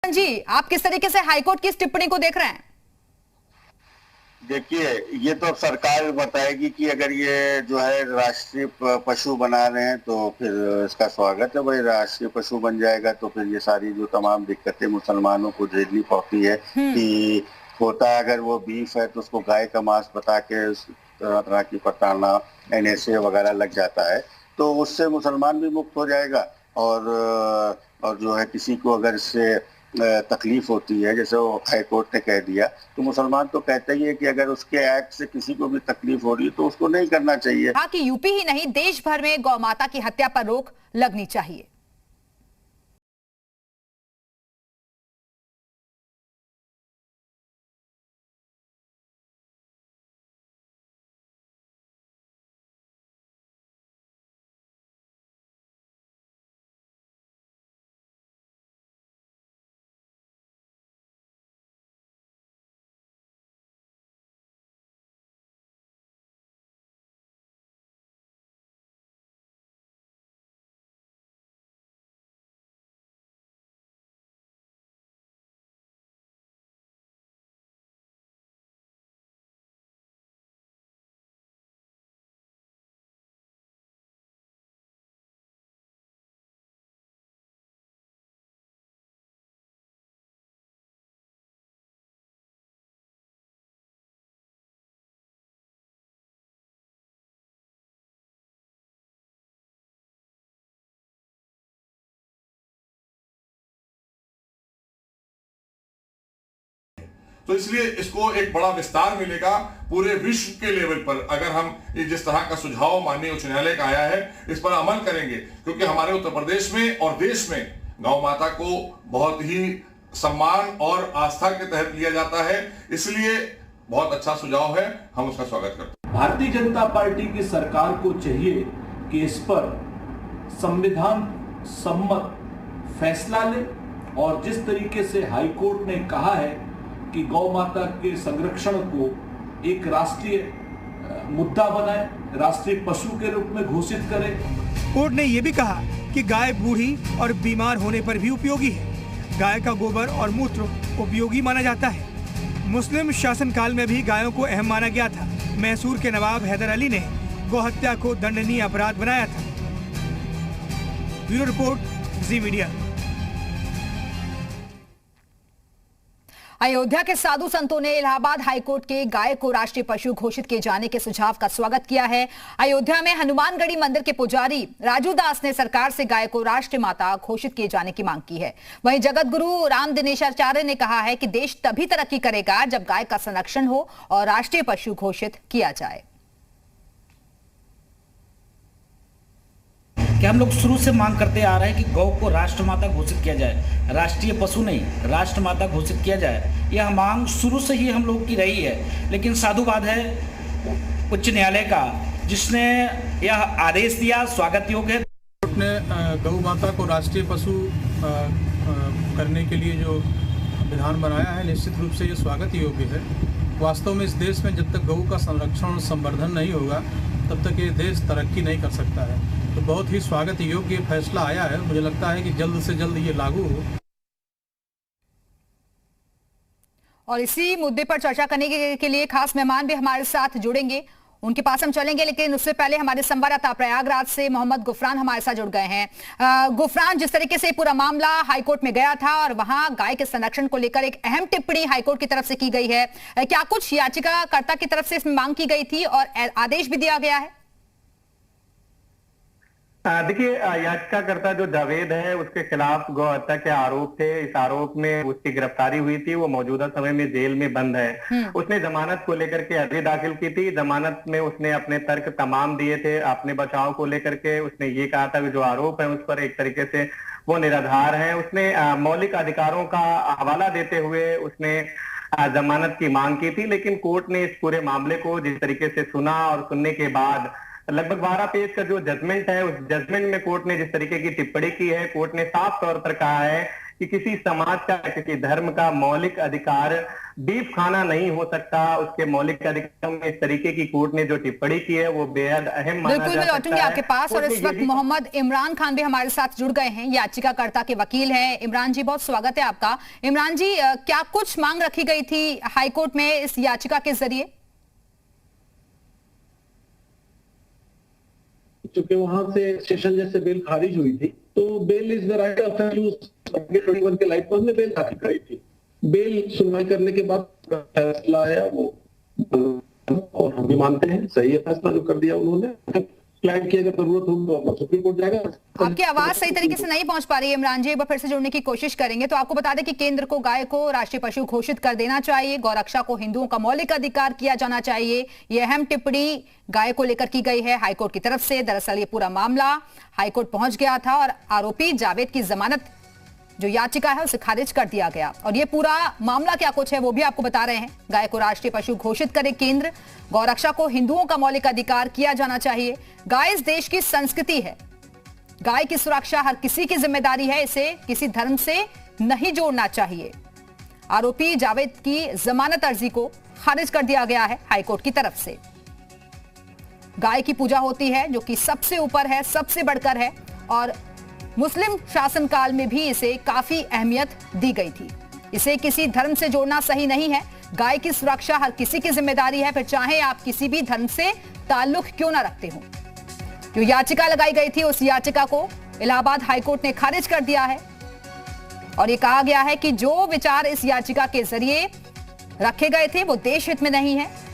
जी, आप किस तरीके से हाईकोर्ट की इस टिप्पणी को देख रहे हैं? देखिए, ये तो अब सरकार बताएगी कि अगर ये जो है राष्ट्रीय पशु बना रहे हैं तो फिर इसका स्वागत है। भाई राष्ट्रीय पशु बन जाएगा तो फिर ये सारी जो तमाम दिक्कतें मुसलमानों को झेलनी पड़ती है कि होता अगर वो बीफ है तो उसको गाय का मांस बता के उस तरह तरह की प्रताड़ना NSA वगैरह लग जाता है, तो उससे मुसलमान भी मुक्त हो जाएगा। और जो है किसी को अगर इससे तकलीफ होती है, जैसे वो हाई कोर्ट ने कह दिया, तो मुसलमान तो कहते ही है कि अगर उसके एक्ट से किसी को भी तकलीफ हो रही है तो उसको नहीं करना चाहिए। कहा कि यूपी ही नहीं देश भर में गौ माता की हत्या पर रोक लगनी चाहिए। तो इसलिए इसको एक बड़ा विस्तार मिलेगा पूरे विश्व के लेवल पर अगर हम जिस तरह का सुझाव माननीय उच्च न्यायालय का आया है इस पर अमल करेंगे, क्योंकि हमारे उत्तर प्रदेश में और देश में गौ माता को बहुत ही सम्मान और आस्था के तहत लिया जाता है। इसलिए बहुत अच्छा सुझाव है, हम उसका स्वागत करते हैं। भारतीय जनता पार्टी की सरकार को चाहिए कि इस पर संविधान सम्मत फैसला ले और जिस तरीके से हाईकोर्ट ने कहा है कि गौ माता के संरक्षण को एक राष्ट्रीय मुद्दा बनाए, राष्ट्रीय पशु के रूप में घोषित करे। कोर्ट ने यह भी कहा कि गाय बूढ़ी और बीमार होने पर भी उपयोगी है। गाय का गोबर और मूत्र उपयोगी माना जाता है। मुस्लिम शासनकाल में भी गायों को अहम माना गया था। मैसूर के नवाब हैदर अली ने गौहत्या को दंडनीय अपराध बनाया था। ब्यूरो रिपोर्ट, जी मीडिया। अयोध्या के साधु संतों ने इलाहाबाद हाईकोर्ट के गाय को राष्ट्रीय पशु घोषित किए जाने के सुझाव का स्वागत किया है। अयोध्या में हनुमानगढ़ी मंदिर के पुजारी राजू दास ने सरकार से गाय को राष्ट्रीय माता घोषित किए जाने की मांग की है। वहीं जगत गुरु राम दिनेशाचार्य ने कहा है कि देश तभी तरक्की करेगा जब गाय का संरक्षण हो और राष्ट्रीय पशु घोषित किया जाए। कि हम लोग शुरू से मांग करते आ रहे हैं कि गौ को राष्ट्रमाता घोषित किया जाए, राष्ट्रीय पशु नहीं राष्ट्रमाता घोषित किया जाए। यह मांग शुरू से ही हम लोग की रही है, लेकिन साधुवाद है उच्च न्यायालय का जिसने यह आदेश दिया, स्वागत योग्य है। कोर्ट ने गौ माता को राष्ट्रीय पशु करने के लिए जो विधान बनाया है निश्चित रूप से ये स्वागत योग्य है। वास्तव में इस देश में जब तक गौ का संरक्षण और संवर्धन नहीं होगा तब तक ये देश तरक्की नहीं कर सकता है। तो बहुत ही स्वागत योग्य फैसला आया है। मुझे लगता है कि जल्द से जल्द ये लागू हो। और इसी मुद्दे पर चर्चा करने के लिए खास मेहमान भी हमारे साथ जुड़ेंगे, उनके पास हम चलेंगे, लेकिन उससे पहले हमारे संवाददाता प्रयागराज से मोहम्मद गुफरान हमारे साथ जुड़ गए हैं। गुफरान, जिस तरीके से पूरा मामला हाईकोर्ट में गया था और वहां गाय के संरक्षण को लेकर एक अहम टिप्पणी हाईकोर्ट की तरफ से की गई है, क्या कुछ याचिकाकर्ता की तरफ से इसमें मांग की गई थी और आदेश भी दिया गया है? देखिए, याचिकाकर्ता जो जावेद है उसके खिलाफ गौ हत्या के आरोप थे। इस आरोप में उसकी गिरफ्तारी हुई थी। वो मौजूदा समय में जेल में बंद है। उसने जमानत को लेकर के अर्जी दाखिल की थी। जमानत में उसने अपने तर्क तमाम दिए थे अपने बचाव को लेकर के। उसने ये कहा था कि जो आरोप है उस पर एक तरीके से वो निराधार है। उसने मौलिक अधिकारों का हवाला देते हुए उसने जमानत की मांग की थी, लेकिन कोर्ट ने इस पूरे मामले को जिस तरीके से सुना और सुनने के बाद लगभग 12 पेज का जो जजमेंट है उस जजमेंट में कोर्ट ने जिस तरीके की टिप्पणी की है, कोर्ट ने साफ तौर पर कहा है कि किसी समाज का, किसी धर्म का मौलिक अधिकार बीफ खाना नहीं हो सकता। उसके मौलिक अधिकार में इस तरीके की कोर्ट ने जो टिप्पणी की है वो बेहद अहम माना जा सकता है। बिल्कुल, मैं लौटूंगी आपके पास। और इस वक्त मोहम्मद इमरान खान भी हमारे साथ जुड़ गए हैं, याचिकाकर्ता के वकील हैं। इमरान जी, बहुत स्वागत है आपका। इमरान जी, क्या कुछ मांग रखी गई थी हाईकोर्ट में इस याचिका के जरिए? चूंकि वहां से सेशन जैसे बेल खारिज हुई थी, तो bail is the right of accused 21 के लाइट पर हमने बेल दाखिल कराई थी। बेल सुनवाई करने के बाद फैसला आया वो, और हम भी मानते हैं सही है फैसला जो कर दिया उन्होंने। क्लाइंट की अगर जरूरत होगी तो सुप्रीम कोर्ट जाएगा। आपकी आवाज सही तरीके से नहीं पहुंच पा रही है इमरान जी, एक बार फिर से जुड़ने की कोशिश करेंगे। तो आपको बता दें कि केंद्र को गाय को राष्ट्रीय पशु घोषित कर देना चाहिए, गौरक्षा को हिंदुओं का मौलिक अधिकार किया जाना चाहिए। ये अहम टिप्पणी गाय को लेकर की गई है हाईकोर्ट की तरफ से। दरअसल ये पूरा मामला हाईकोर्ट पहुंच गया था और आरोपी जावेद की जमानत जो याचिका है उसे खारिज कर दिया गया। और ये पूरा मामला क्या कुछ है वो भी आपको बता रहे हैं। गाय को राष्ट्रीय पशु घोषित करे केंद्र, गौरक्षा को हिंदुओं का मौलिक अधिकार किया जाना चाहिए। गाय इस देश की संस्कृति है, गाय की सुरक्षा हर किसी की जिम्मेदारी है, इसे किसी धर्म से नहीं जोड़ना चाहिए। आरोपी जावेद की जमानत अर्जी को खारिज कर दिया गया है हाईकोर्ट की तरफ से। गाय की पूजा होती है जो कि सबसे ऊपर है, सबसे बढ़कर है, और मुस्लिम शासनकाल में भी इसे काफी अहमियत दी गई थी। इसे किसी धर्म से जोड़ना सही नहीं है। गाय की सुरक्षा हर किसी की जिम्मेदारी है, फिर चाहे आप किसी भी धर्म से ताल्लुक क्यों ना रखते हो। जो याचिका लगाई गई थी उस याचिका को इलाहाबाद हाईकोर्ट ने खारिज कर दिया है और ये कहा गया है कि जो विचार इस याचिका के जरिए रखे गए थे वो देश हित में नहीं है।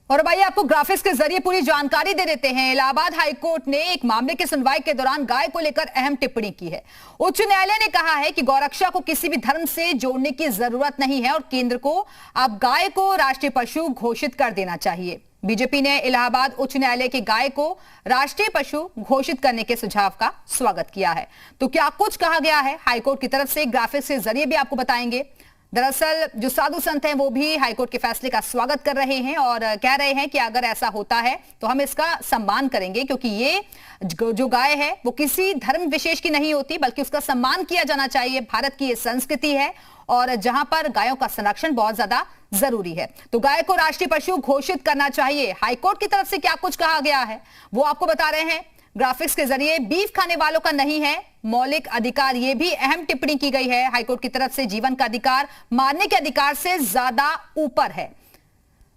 और भाई आपको ग्राफिक्स के जरिए पूरी जानकारी दे देते हैं। इलाहाबाद हाईकोर्ट ने एक मामले की सुनवाई के दौरान गाय को लेकर अहम टिप्पणी की है। उच्च न्यायालय ने कहा है कि गौरक्षा को किसी भी धर्म से जोड़ने की जरूरत नहीं है और केंद्र को अब गाय को राष्ट्रीय पशु घोषित कर देना चाहिए। बीजेपी ने इलाहाबाद उच्च न्यायालय के गाय को राष्ट्रीय पशु घोषित करने के सुझाव का स्वागत किया है। तो क्या कुछ कहा गया है हाईकोर्ट की तरफ से, ग्राफिक्स के जरिए भी आपको बताएंगे। दरअसल जो साधु संत हैं वो भी हाईकोर्ट के फैसले का स्वागत कर रहे हैं और कह रहे हैं कि अगर ऐसा होता है तो हम इसका सम्मान करेंगे, क्योंकि ये जो गाय है वो किसी धर्म विशेष की नहीं होती, बल्कि उसका सम्मान किया जाना चाहिए। भारत की ये संस्कृति है और जहां पर गायों का संरक्षण बहुत ज्यादा जरूरी है। तो गाय को राष्ट्रीय पशु घोषित करना चाहिए। हाईकोर्ट की तरफ से क्या कुछ कहा गया है वो आपको बता रहे हैं ग्राफिक्स के जरिए। बीफ खाने वालों का नहीं है मौलिक अधिकार, ये भी अहम टिप्पणी की गई है हाईकोर्ट की तरफ से। जीवन का अधिकार मारने के अधिकार से ज्यादा ऊपर है।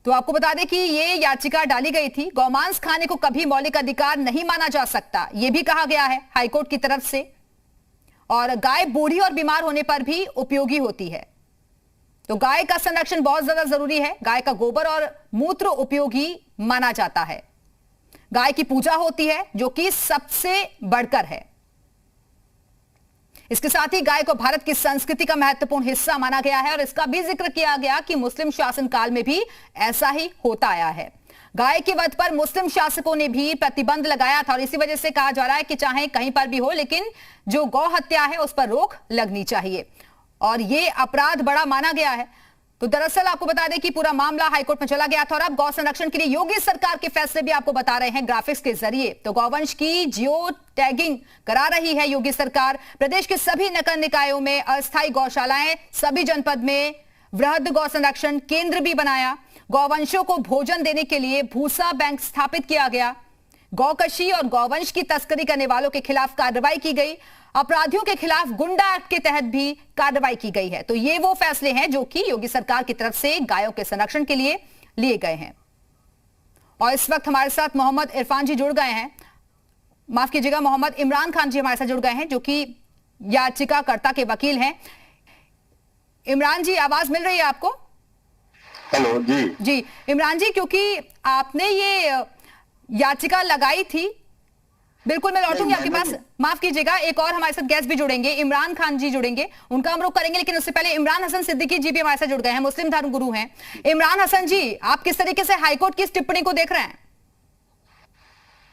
तो आपको बता दें कि ये याचिका डाली गई थी। गौमांस खाने को कभी मौलिक अधिकार नहीं माना जा सकता, यह भी कहा गया है हाईकोर्ट की तरफ से। और गाय बूढ़ी और बीमार होने पर भी उपयोगी होती है, तो गाय का संरक्षण बहुत ज्यादा जरूरी है। गाय का गोबर और मूत्र उपयोगी माना जाता है। गाय की पूजा होती है जो कि सबसे बढ़कर है। इसके साथ ही गाय को भारत की संस्कृति का महत्वपूर्ण हिस्सा माना गया है और इसका भी जिक्र किया गया कि मुस्लिम शासन काल में भी ऐसा ही होता आया है। गाय के वध पर मुस्लिम शासकों ने भी प्रतिबंध लगाया था और इसी वजह से कहा जा रहा है कि चाहे कहीं पर भी हो, लेकिन जो गौ हत्या है उस पर रोक लगनी चाहिए और यह अपराध बड़ा माना गया है। तो दरअसल आपको बता दें कि पूरा मामला हाईकोर्ट में चला गया था और अब गौ संरक्षण के लिए योगी सरकार के फैसले भी आपको बता रहे हैं ग्राफिक्स के जरिए। तो गौवंश की जियो टैगिंग करा रही है योगी सरकार। प्रदेश के सभी नगर निकायों में अस्थायी गौशालाएं, सभी जनपद में वृहद गौ संरक्षण केंद्र भी बनाया। गौवंशों को भोजन देने के लिए भूसा बैंक स्थापित किया गया। गौकशी और गौवंश की तस्करी करने वालों के खिलाफ कार्रवाई की गई। अपराधियों के खिलाफ गुंडा एक्ट के तहत भी कार्रवाई की गई है। तो ये वो फैसले हैं जो कि योगी सरकार की तरफ से गायों के संरक्षण के लिए लिए गए हैं। और इस वक्त हमारे साथ मोहम्मद इरफान जी जुड़ गए हैं, माफ कीजिएगा मोहम्मद इमरान खान जी हमारे साथ जुड़ गए हैं जो कि याचिकाकर्ता के वकील हैं। इमरान जी, आवाज मिल रही है आपको? हेलो जी इमरान जी, क्योंकि आपने ये याचिका लगाई थी, बिल्कुल मैं लौटूंगी आपके पास, माफ कीजिएगा। एक और हमारे साथ गेस्ट भी जुड़ेंगे, इमरान खान जी जुड़ेंगे, उनका हम लोग करेंगे, लेकिन उससे पहले इमरान हसन सिद्दीकी जी भी हमारे साथ जुड़ गए हैं, मुस्लिम धर्म गुरु हैं। इमरान हसन जी, आप किस तरीके से हाईकोर्ट की इस टिप्पणी को देख रहे हैं?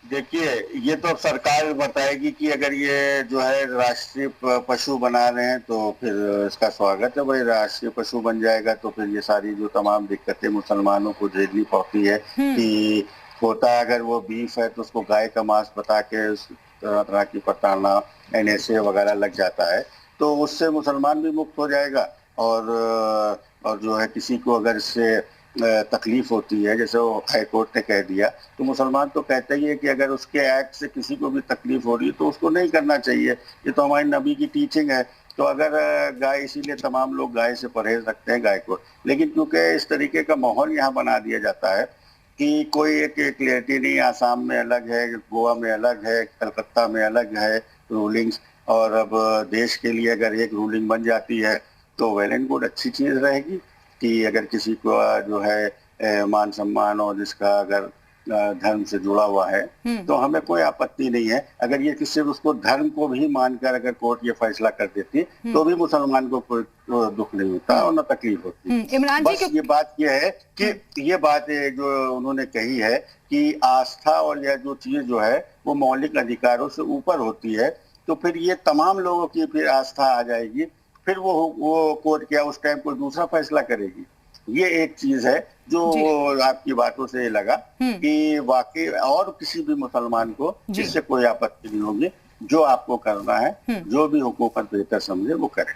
देखिए, ये तो अब सरकार बताएगी कि अगर ये जो है राष्ट्रीय पशु बना रहे हैं तो फिर इसका स्वागत है भाई। राष्ट्रीय पशु बन जाएगा तो फिर ये सारी जो तमाम दिक्कतें मुसलमानों को झेलनी पड़ती है कि होता अगर वो बीफ है तो उसको गाय का मांस बता के तरह तरह की प्रताड़ना NSA वगैरह लग जाता है, तो उससे मुसलमान भी मुक्त हो जाएगा। और जो है किसी को अगर इससे तकलीफ होती है, जैसे वो हाई कोर्ट ने कह दिया, तो मुसलमान तो कहते ही है कि अगर उसके एक्ट से किसी को भी तकलीफ हो रही है तो उसको नहीं करना चाहिए। ये तो हमारे नबी की टीचिंग है। तो अगर गाय, इसीलिए तमाम लोग गाय से परहेज रखते हैं गाय को। लेकिन क्योंकि इस तरीके का माहौल यहाँ बना दिया जाता है कि कोई एक क्लियरिटी नहीं, आसाम में अलग है, गोवा में अलग है, कलकत्ता में अलग है रूलिंग्स, और अब देश के लिए अगर एक रूलिंग बन जाती है तो वेल एंड गुड, अच्छी चीज़ रहेगी कि अगर किसी को जो है मान सम्मान और जिसका अगर धर्म से जुड़ा हुआ है तो हमें कोई आपत्ति नहीं है। अगर ये किसी उसको धर्म को भी मानकर अगर कोर्ट ये फैसला कर देती तो भी मुसलमान को कोई दुख नहीं होता और न तकलीफ होती। इमरान जी, बस ये बात ये है कि ये बात जो उन्होंने कही है कि आस्था और यह जो चीज जो है वो मौलिक अधिकारों से ऊपर होती है, तो फिर ये तमाम लोगों की फिर आस्था आ जाएगी, फिर वो कोर्ट क्या उस टाइम कोई दूसरा फैसला करेगी। ये एक चीज है जो आपकी बातों से लगा कि वाकई और किसी भी मुसलमान को इससे कोई आपत्ति नहीं होगी। जो आपको करना है, जो भी हुकूमत बेहतर समझे वो करे।